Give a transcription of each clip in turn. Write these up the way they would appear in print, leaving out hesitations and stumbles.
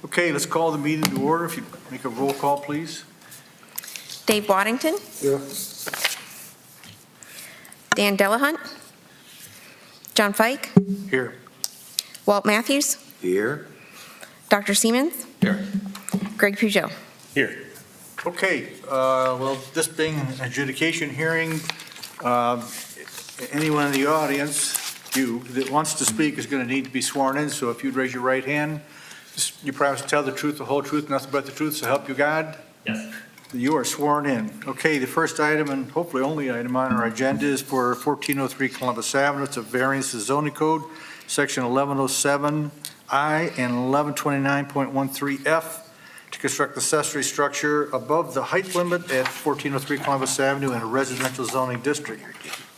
Okay, let's call the meeting to order. If you make a roll call, please. Dave Waddington. Here. Dan Delahunt. John Fike. Here. Walt Matthews. Here. Dr. Siemens. Here. Greg Peugeot. Here. Okay, well, this being an adjudication hearing, anyone in the audience, you, that wants to speak is going to need to be sworn in, so if you'd raise your right hand, you promise to tell the truth, the whole truth, nothing but the truth, so help you God? Yes. You are sworn in. Okay, the first item, and hopefully only item on our agenda, is for 1403 Columbus Avenue. It's a variance to zoning code, section 1107I and 1129.13F, to construct accessory structure above the height limit at 1403 Columbus Avenue in a residential zoning district.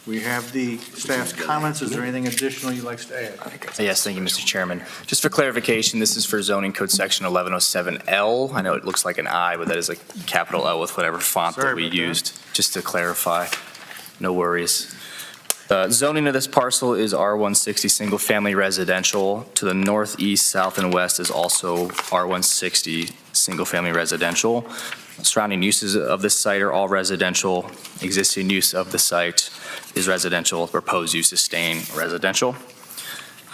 We have the staff's comments. Is there anything additional you'd like to add? Yes, thank you, Mr. Chairman. Just for clarification, this is for zoning code section 1107L. I know it looks like an I, but that is a capital L with whatever font that we used, just to clarify. No worries. The zoning of this parcel is R160 single-family residential. To the northeast, south, and west is also R160 single-family residential. Surrounding uses of this site are all residential. Existing use of the site is residential. Proposed use is staying residential.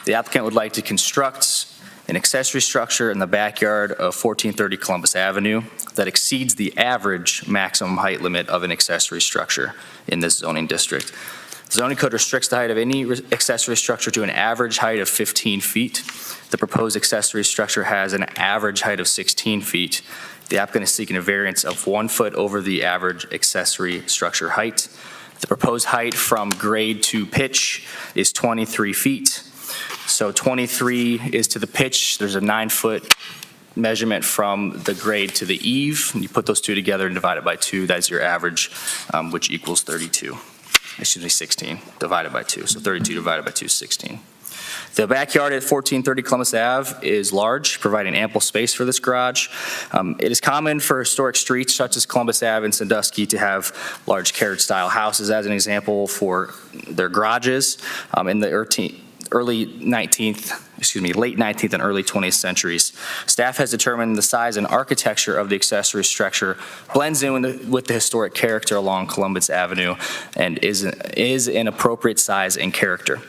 The applicant would like to construct an accessory structure in the backyard of 1430 Columbus Avenue that exceeds the average maximum height limit of an accessory structure in this zoning district. The zoning code restricts the height of any accessory structure to an average height of 15 feet. The proposed accessory structure has an average height of 16 feet. The applicant is seeking a variance of 1 foot over the average accessory structure height. The proposed height from grade to pitch is 23 feet. So 23 is to the pitch. There's a 9-foot measurement from the grade to the eave. And you put those two together and divide it by 2. That's your average, which equals 32. Excuse me, 16 divided by 2. So 32 divided by 2 is 16. The backyard at 1430 Columbus Ave is large, providing ample space for this garage. It is common for historic streets such as Columbus Ave and Sandusky to have large carriage-style houses, as an example, for their garages. In the late 19th and early 20th centuries, staff has determined the size and architecture of the accessory structure blends in with the historic character along Columbus Avenue and is an appropriate size and character.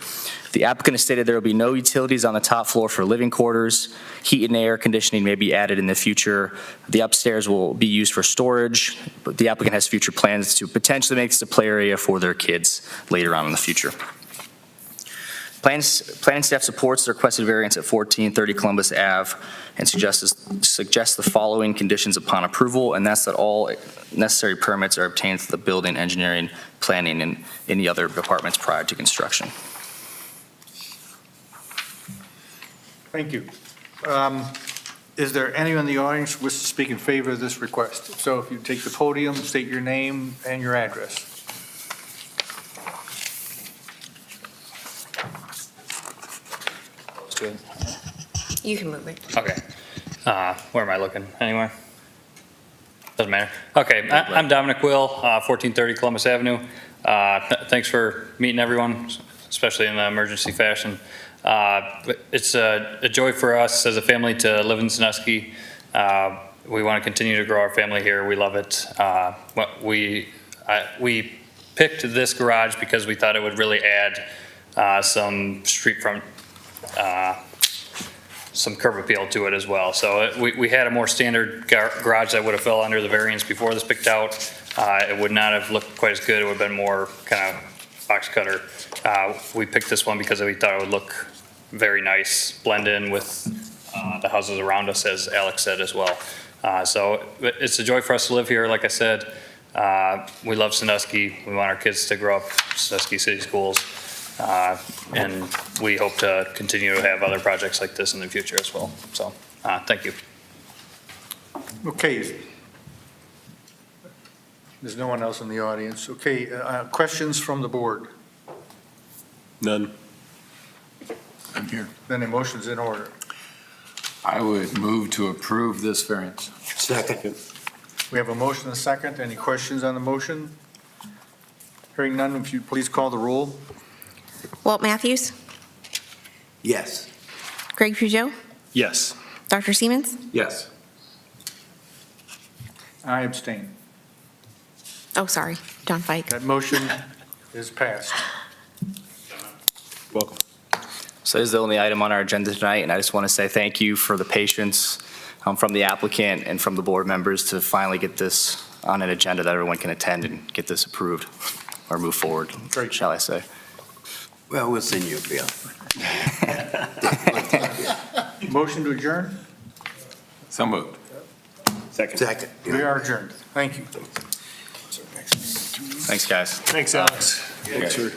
The applicant has stated there will be no utilities on the top floor for living quarters. Heat and air conditioning may be added in the future. The upstairs will be used for storage, but the applicant has future plans to potentially make this a play area for their kids later on in the future. Planning staff supports the requested variance at 1430 Columbus Ave and suggests the following conditions upon approval, and that's that all necessary permits are obtained for the building, engineering, planning, and any other departments prior to construction. Thank you. Is there anyone in the audience who wishes to speak in favor of this request? So if you take the podium, state your name and your address. Good. You can move it. Okay. Where am I looking? Anywhere? Doesn't matter. Okay, I'm Dominic Will, 1430 Columbus Avenue. Thanks for meeting everyone, especially in an emergency fashion. It's a joy for us as a family to live in Sandusky. We want to continue to grow our family here. We love it. We picked this garage because we thought it would really add some street front, some curb appeal to it as well. So we had a more standard garage that would have fell under the variance before this picked out. It would not have looked quite as good. It would have been more kind of box cutter. We picked this one because we thought it would look very nice, blend in with the houses around us, as Alex said as well. So it's a joy for us to live here. Like I said, we love Sandusky. We want our kids to grow up Sandusky City Schools. And we hope to continue to have other projects like this in the future as well. So thank you. Okay. There's no one else in the audience. Okay, questions from the board? None. I'm here. Then the motion's in order. I would move to approve this variance. Second. We have a motion and a second. Any questions on the motion? Hearing none, if you please call the roll. Walt Matthews. Yes. Greg Peugeot. Yes. Dr. Siemens? Yes. I abstain. Oh, sorry, John Fike. That motion is passed. Welcome. So this is the only item on our agenda tonight, and I just want to say thank you for the patience from the applicant and from the board members to finally get this on an agenda that everyone can attend and get this approved or move forward, Great. shall I say. Well, we'll send you a bill. Motion to adjourn? So moved. Second. We are adjourned. Thank you. Thanks, guys. Thanks, Alex. Thanks, sir.